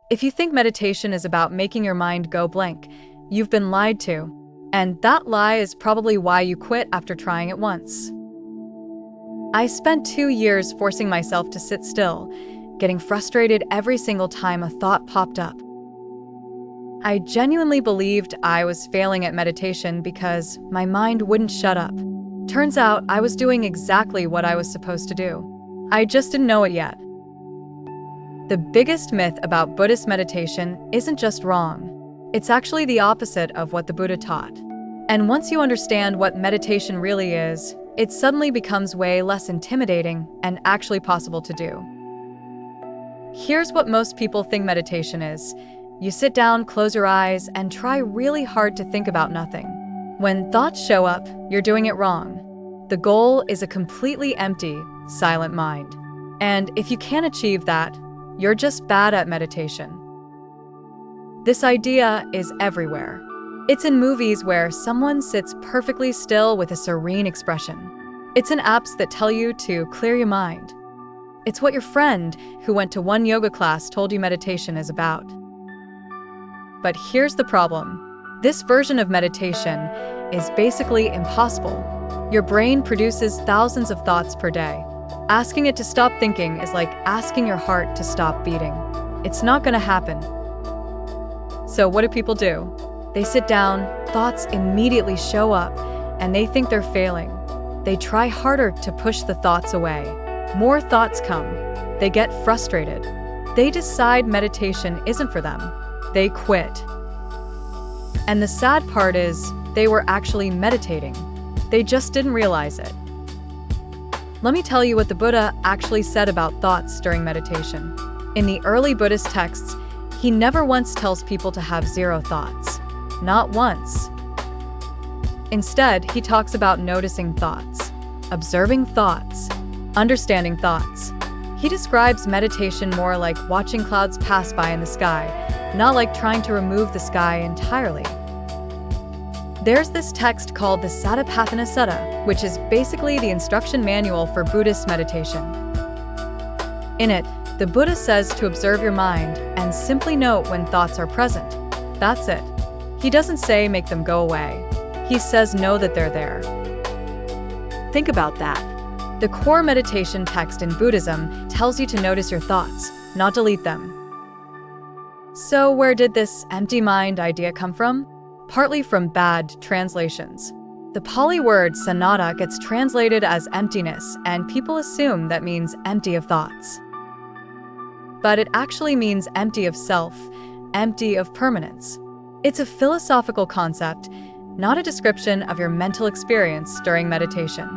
If you think meditation is about making your mind go blank, you've been lied to. And that lie is probably why you quit after trying it once. I spent 2 years forcing myself to sit still, getting frustrated every single time a thought popped up. I genuinely believed I was failing at meditation because my mind wouldn't shut up. Turns out I was doing exactly what I was supposed to do. I just didn't know it yet. The biggest myth about Buddhist meditation isn't just wrong. It's actually the opposite of what the Buddha taught. And once you understand what meditation really is, it suddenly becomes way less intimidating and actually possible to do. Here's what most people think meditation is. You sit down, close your eyes, and try really hard to think about nothing. When thoughts show up, you're doing it wrong. The goal is a completely empty, silent mind. And if you can't achieve that, you're just bad at meditation. This idea is everywhere. It's in movies where someone sits perfectly still with a serene expression. It's in apps that tell you to clear your mind. It's what your friend who went to one yoga class told you meditation is about. But here's the problem. This version of meditation is basically impossible. Your brain produces thousands of thoughts per day. Asking it to stop thinking is like asking your heart to stop beating. It's not going to happen. So what do people do? They sit down, thoughts immediately show up, and they think they're failing. They try harder to push the thoughts away. More thoughts come. They get frustrated. They decide meditation isn't for them. They quit. And the sad part is, they were actually meditating. They just didn't realize it. Let me tell you what the Buddha actually said about thoughts during meditation. In the early Buddhist texts, he never once tells people to have zero thoughts. Not once. Instead, he talks about noticing thoughts, observing thoughts, understanding thoughts. He describes meditation more like watching clouds pass by in the sky, not like trying to remove the sky entirely. There's this text called the Satipatthana Sutta, which is basically the instruction manual for Buddhist meditation. In it, the Buddha says to observe your mind and simply note when thoughts are present. That's it. He doesn't say make them go away. He says know that they're there. Think about that. The core meditation text in Buddhism tells you to notice your thoughts, not delete them. So where did this empty mind idea come from? Partly from bad translations. The Pali word sanatta gets translated as emptiness, and people assume that means empty of thoughts. But it actually means empty of self, empty of permanence. It's a philosophical concept, not a description of your mental experience during meditation.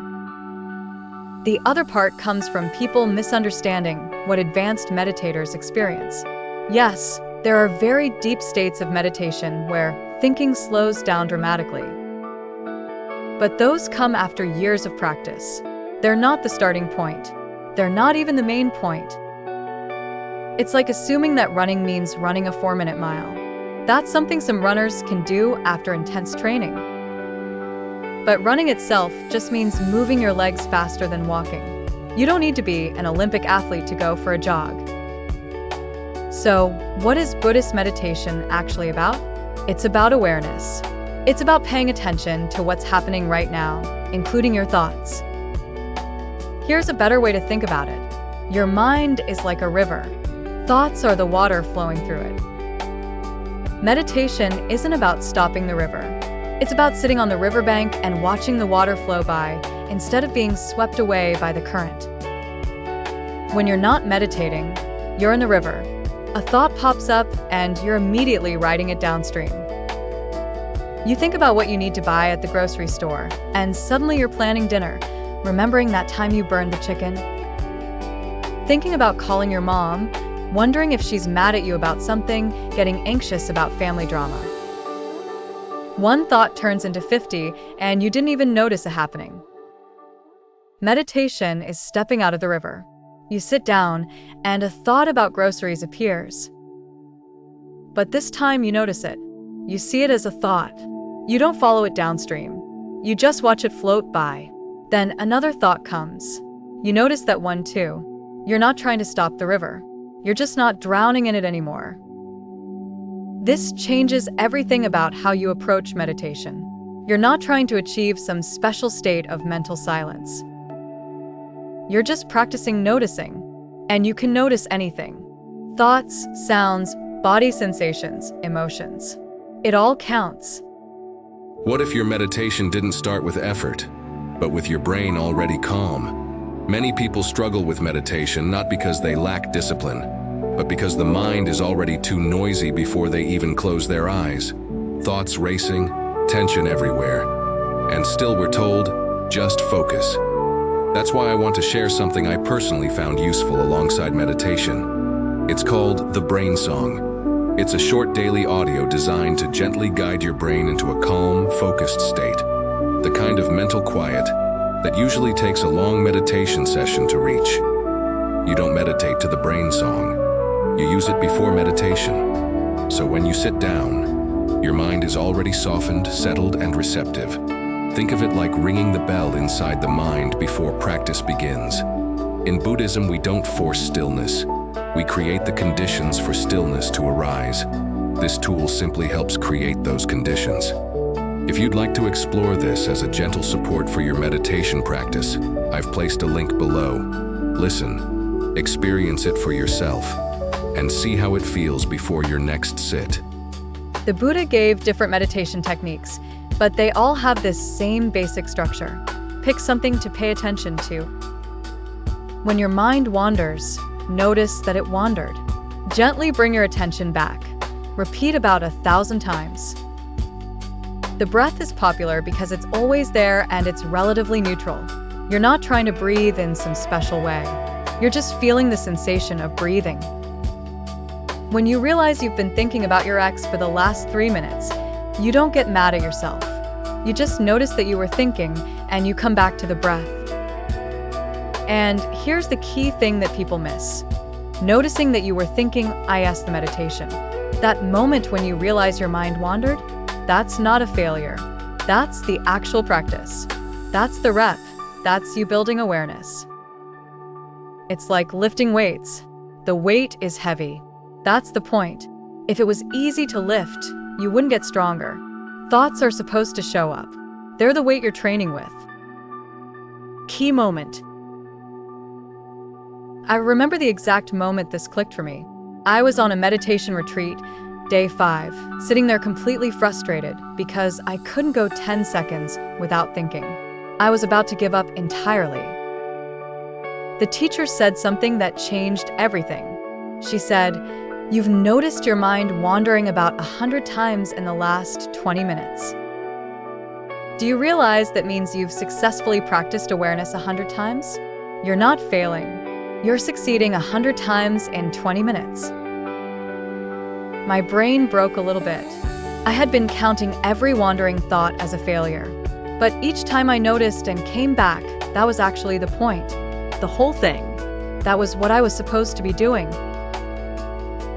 The other part comes from people misunderstanding what advanced meditators experience. Yes, there are very deep states of meditation where thinking slows down dramatically. But those come after years of practice. They're not the starting point. They're not even the main point. It's like assuming that running means running a 4-minute mile. That's something some runners can do after intense training. But running itself just means moving your legs faster than walking. You don't need to be an Olympic athlete to go for a jog. So, what is Buddhist meditation actually about? It's about awareness. It's about paying attention to what's happening right now, including your thoughts. Here's a better way to think about it. Your mind is like a river. Thoughts are the water flowing through it. Meditation isn't about stopping the river. It's about sitting on the riverbank and watching the water flow by, instead of being swept away by the current. When you're not meditating, you're in the river. A thought pops up and you're immediately riding it downstream. You think about what you need to buy at the grocery store, and suddenly you're planning dinner, remembering that time you burned the chicken. Thinking about calling your mom, wondering if she's mad at you about something, getting anxious about family drama. One thought turns into 50, and you didn't even notice it happening. Meditation is stepping out of the river. You sit down, and a thought about groceries appears. But this time you notice it. You see it as a thought. You don't follow it downstream. You just watch it float by. Then another thought comes. You notice that one too. You're not trying to stop the river. You're just not drowning in it anymore. This changes everything about how you approach meditation. You're not trying to achieve some special state of mental silence. You're just practicing noticing, and you can notice anything. Thoughts, sounds, body sensations, emotions. It all counts. What if your meditation didn't start with effort, but with your brain already calm? Many people struggle with meditation not because they lack discipline, but because the mind is already too noisy before they even close their eyes. Thoughts racing, tension everywhere, and still we're told, just focus. That's why I want to share something I personally found useful alongside meditation. It's called the Brain Song. It's a short daily audio designed to gently guide your brain into a calm, focused state. The kind of mental quiet that usually takes a long meditation session to reach. You don't meditate to the brain song. You use it before meditation. So when you sit down, your mind is already softened, settled, and receptive. Think of it like ringing the bell inside the mind before practice begins. In Buddhism, we don't force stillness. We create the conditions for stillness to arise. This tool simply helps create those conditions. If you'd like to explore this as a gentle support for your meditation practice, I've placed a link below. Listen, experience it for yourself, and see how it feels before your next sit. The Buddha gave different meditation techniques, but they all have this same basic structure. Pick something to pay attention to. When your mind wanders, notice that it wandered. Gently bring your attention back. Repeat about 1,000 times. The breath is popular because it's always there and it's relatively neutral. You're not trying to breathe in some special way. You're just feeling the sensation of breathing. When you realize you've been thinking about your ex for the last 3 minutes, you don't get mad at yourself. You just notice that you were thinking and you come back to the breath. And here's the key thing that people miss. Noticing that you were thinking ISN the meditation. That moment when you realize your mind wandered, that's not a failure. That's the actual practice. That's the rep. That's you building awareness. It's like lifting weights. The weight is heavy. That's the point. If it was easy to lift, you wouldn't get stronger. Thoughts are supposed to show up. They're the weight you're training with. Key moment. I remember the exact moment this clicked for me. I was on a meditation retreat, day 5, sitting there completely frustrated because I couldn't go 10 seconds without thinking. I was about to give up entirely. The teacher said something that changed everything. She said, "You've noticed your mind wandering about 100 times in the last 20 minutes. Do you realize that means you've successfully practiced awareness 100 times? You're not failing. You're succeeding 100 times in 20 minutes." My brain broke a little bit. I had been counting every wandering thought as a failure. But each time I noticed and came back, that was actually the point. The whole thing. That was what I was supposed to be doing.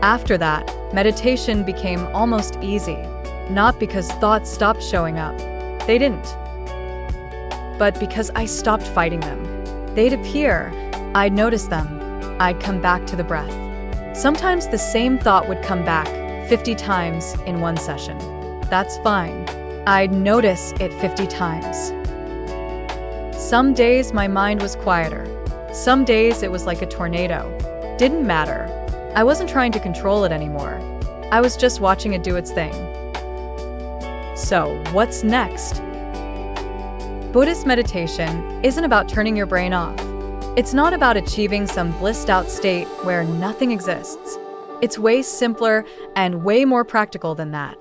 After that, meditation became almost easy. Not because thoughts stopped showing up. They didn't. But because I stopped fighting them. They'd appear. I'd notice them. I'd come back to the breath. Sometimes the same thought would come back 50 times in one session. That's fine. I'd notice it 50 times. Some days my mind was quieter. Some days it was like a tornado. Didn't matter. I wasn't trying to control it anymore. I was just watching it do its thing. So, what's next? Buddhist meditation isn't about turning your brain off. It's not about achieving some blissed out state where nothing exists. It's way simpler and way more practical than that.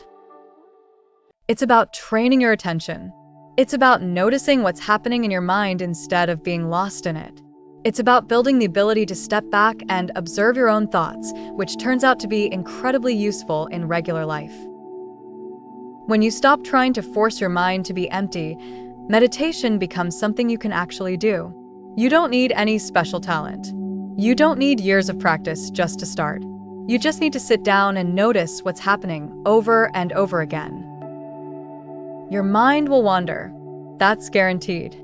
It's about training your attention. It's about noticing what's happening in your mind instead of being lost in it. It's about building the ability to step back and observe your own thoughts, which turns out to be incredibly useful in regular life. When you stop trying to force your mind to be empty, meditation becomes something you can actually do. You don't need any special talent. You don't need years of practice just to start. You just need to sit down and notice what's happening over and over again. Your mind will wander. That's guaranteed.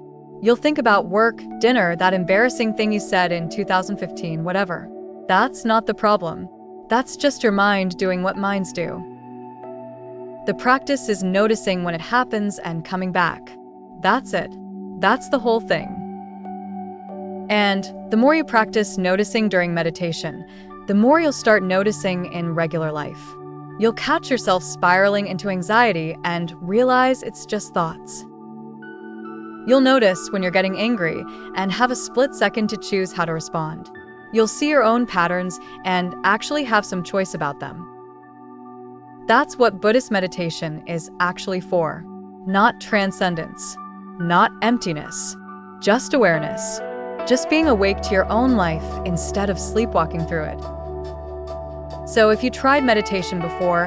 You'll think about work, dinner, that embarrassing thing you said in 2015, whatever. That's not the problem. That's just your mind doing what minds do. The practice is noticing when it happens and coming back. That's it. That's the whole thing. And the more you practice noticing during meditation, the more you'll start noticing in regular life. You'll catch yourself spiraling into anxiety and realize it's just thoughts. You'll notice when you're getting angry and have a split second to choose how to respond. You'll see your own patterns and actually have some choice about them. That's what Buddhist meditation is actually for. Not transcendence, not emptiness, just awareness. Just being awake to your own life instead of sleepwalking through it. So if you tried meditation before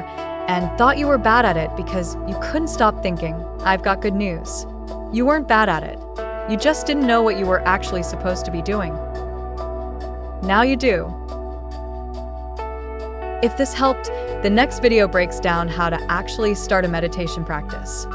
and thought you were bad at it because you couldn't stop thinking, I've got good news. You weren't bad at it. You just didn't know what you were actually supposed to be doing. Now you do. If this helped, the next video breaks down how to actually start a meditation practice.